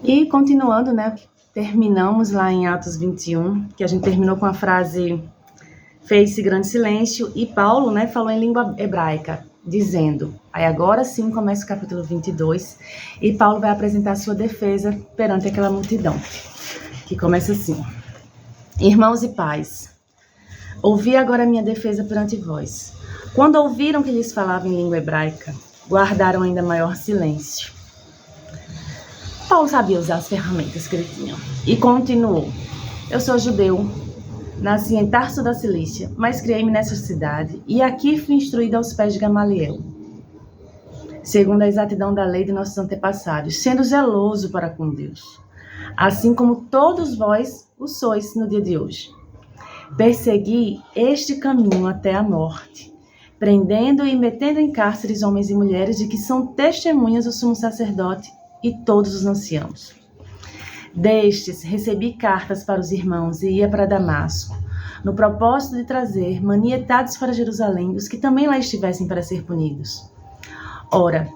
E continuando, né, terminamos lá em Atos 21, que a gente terminou com a frase fez-se grande silêncio, e Paulo, né, falou em língua hebraica, dizendo, aí agora sim começa o capítulo 22, e Paulo vai apresentar sua defesa perante aquela multidão, que começa assim: Irmãos e pais, ouvi agora a minha defesa perante vós. Quando ouviram que lhes falava em língua hebraica, guardaram ainda maior silêncio. Paulo sabia usar as ferramentas que ele tinha, e continuou: Eu sou judeu, nasci em Tarso da Cilícia, mas criei-me nessa cidade, e aqui fui instruído aos pés de Gamaliel, segundo a exatidão da lei de nossos antepassados, sendo zeloso para com Deus, assim como todos vós o sois no dia de hoje. Persegui este caminho até a morte, prendendo e metendo em cárceres homens e mulheres de que são testemunhas o sumo sacerdote e todos os anciãos. Destes recebi cartas para os irmãos e ia para Damasco, no propósito de trazer manietados para Jerusalém os que também lá estivessem para ser punidos. Ora,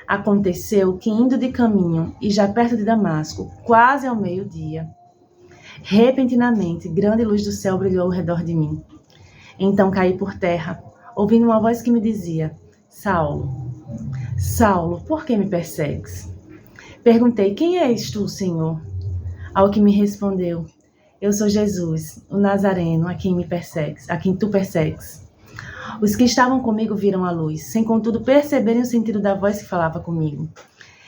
aconteceu que indo de caminho e já perto de Damasco, quase ao meio-dia, repentinamente grande luz do céu brilhou ao redor de mim. Então caí por terra, ouvindo uma voz que me dizia: Saulo, Saulo, por que me persegues? Perguntei: Quem és tu, Senhor? Ao que me respondeu: Eu sou Jesus, o Nazareno, a quem tu persegues. Os que estavam comigo viram a luz, sem contudo perceberem o sentido da voz que falava comigo.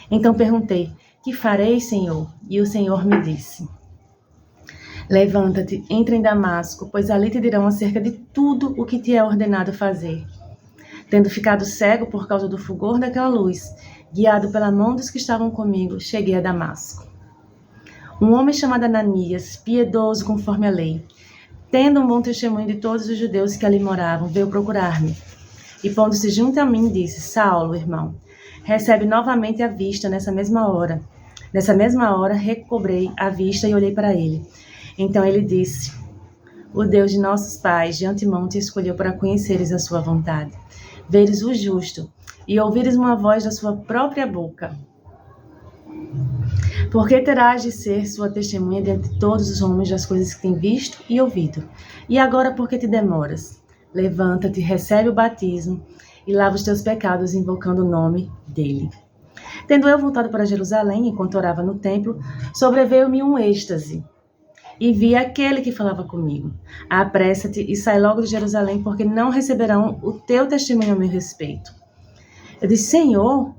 Então perguntei: Que farei, Senhor? E o Senhor me disse: Levanta-te, entra em Damasco, pois ali te dirão acerca de tudo o que te é ordenado fazer. Tendo ficado cego por causa do fulgor daquela luz, guiado pela mão dos que estavam comigo, cheguei a Damasco. Um homem chamado Ananias, piedoso conforme a lei, tendo um bom testemunho de todos os judeus que ali moravam, veio procurar-me. E pondo-se junto a mim, disse: Saulo, irmão, recebe novamente a vista nessa mesma hora. Nessa mesma hora, recobrei a vista e olhei para ele. Então ele disse: O Deus de nossos pais de antemão te escolheu para conheceres a sua vontade, veres o justo e ouvires uma voz da sua própria boca. Porque terás de ser sua testemunha diante de todos os homens das coisas que tem visto e ouvido. E agora por que te demoras? Levanta-te, recebe o batismo e lava os teus pecados, invocando o nome dele. Tendo eu voltado para Jerusalém, enquanto orava no templo, sobreveio-me um êxtase. E vi aquele que falava comigo: Apressa-te e sai logo de Jerusalém, porque não receberão o teu testemunho a meu respeito. Eu disse: Senhor,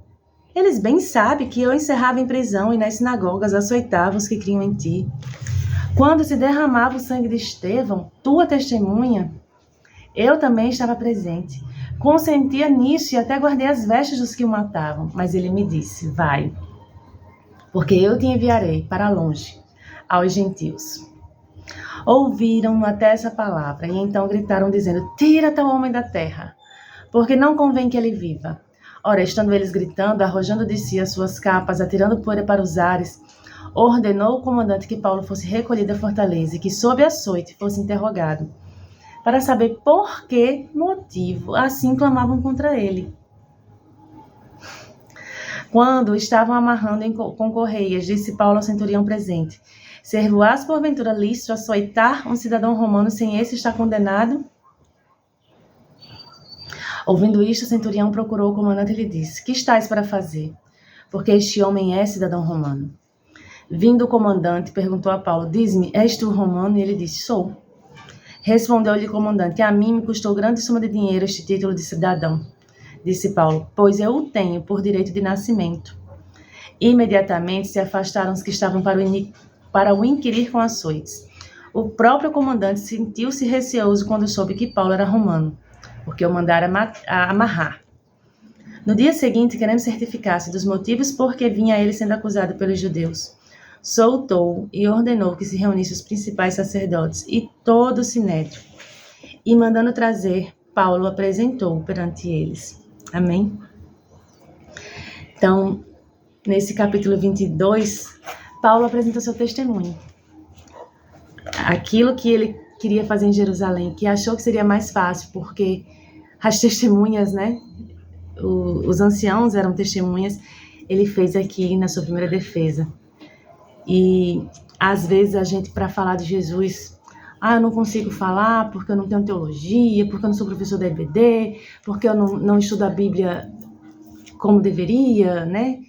eles bem sabem que eu encerrava em prisão e nas sinagogas açoitava os que criam em ti. Quando se derramava o sangue de Estevão, tua testemunha, eu também estava presente. Consentia nisso e até guardei as vestes dos que o matavam. Mas ele me disse: Vai, porque eu te enviarei para longe, aos gentios. Ouviram até essa palavra e então gritaram dizendo: Tira tal homem da terra, porque não convém que ele viva. Ora, estando eles gritando, arrojando de si as suas capas, atirando poeira para os ares, ordenou o comandante que Paulo fosse recolhido à fortaleza e que, sob açoite, fosse interrogado, para saber por que motivo assim clamavam contra ele. Quando estavam amarrando com correias, disse Paulo ao centurião presente: Ser-vos-ás porventura lícito açoitar um cidadão romano sem esse estar condenado? Ouvindo isto, o centurião procurou o comandante e lhe disse: Que estás para fazer? Porque este homem é cidadão romano. Vindo o comandante, perguntou a Paulo: Diz-me, és tu romano? E ele disse: Sou. Respondeu-lhe o comandante: A mim me custou grande soma de dinheiro este título de cidadão. Disse Paulo: Pois eu o tenho por direito de nascimento. Imediatamente se afastaram os que estavam para o inquirir com açoites. O próprio comandante sentiu-se receoso quando soube que Paulo era romano, porque o mandara amarrar. No dia seguinte, querendo certificar-se dos motivos por que vinha ele sendo acusado pelos judeus, soltou-o e ordenou que se reunissem os principais sacerdotes e todo o sinédrio. E mandando trazer, Paulo apresentou perante eles. Amém? Então, nesse capítulo 22, Paulo apresenta seu testemunho. Aquilo que ele queria fazer em Jerusalém, que achou que seria mais fácil, porque as testemunhas, né? Os anciãos eram testemunhas, ele fez aqui na sua primeira defesa. E às vezes a gente, para falar de Jesus, eu não consigo falar porque eu não tenho teologia, porque eu não sou professor da EBD, porque eu não estudo a Bíblia como deveria, né?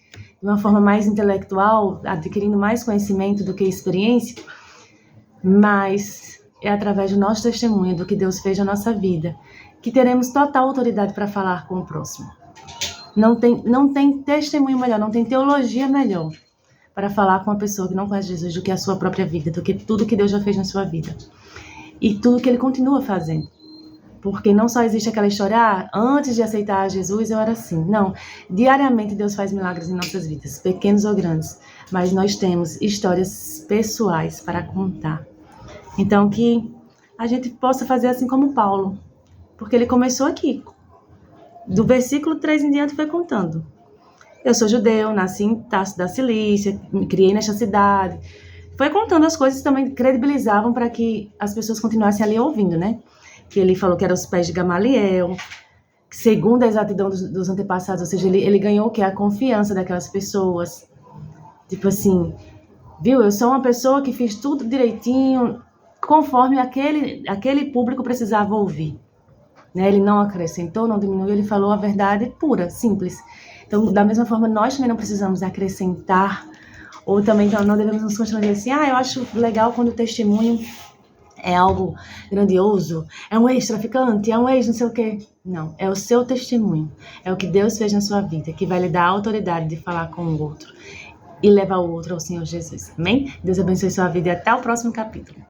De uma forma mais intelectual, adquirindo mais conhecimento do que experiência, mas é através do nosso testemunho, do que Deus fez na nossa vida, que teremos total autoridade para falar com o próximo. Não tem testemunho melhor, não tem teologia melhor para falar com uma pessoa que não conhece Jesus do que a sua própria vida, do que tudo que Deus já fez na sua vida. E tudo que Ele continua fazendo. Porque não só existe aquela história, antes de aceitar Jesus eu era assim. Não, diariamente Deus faz milagres em nossas vidas, pequenos ou grandes. Mas nós temos histórias pessoais para contar. Então que a gente possa fazer assim como Paulo. Porque ele começou aqui. Do versículo 3 em diante foi contando. Eu sou judeu, nasci em Tarso da Cilícia, me criei nesta cidade. Foi contando as coisas que também credibilizavam para que as pessoas continuassem ali ouvindo, né? Que ele falou que eram os pés de Gamaliel, segundo a exatidão dos antepassados, ou seja, ele ganhou o quê? A confiança daquelas pessoas. Tipo assim, viu? Eu sou uma pessoa que fiz tudo direitinho, conforme aquele público precisava ouvir. Né? Ele não acrescentou, não diminuiu, ele falou a verdade pura, simples. Então, da mesma forma, nós também não precisamos acrescentar, ou também não devemos nos constranger assim, eu acho legal quando o testemunho é algo grandioso, é um ex-traficante, é um ex não sei o quê. Não, é o seu testemunho, é o que Deus fez na sua vida, que vai lhe dar a autoridade de falar com o outro e levar o outro ao Senhor Jesus. Amém? Deus abençoe sua vida e até o próximo capítulo.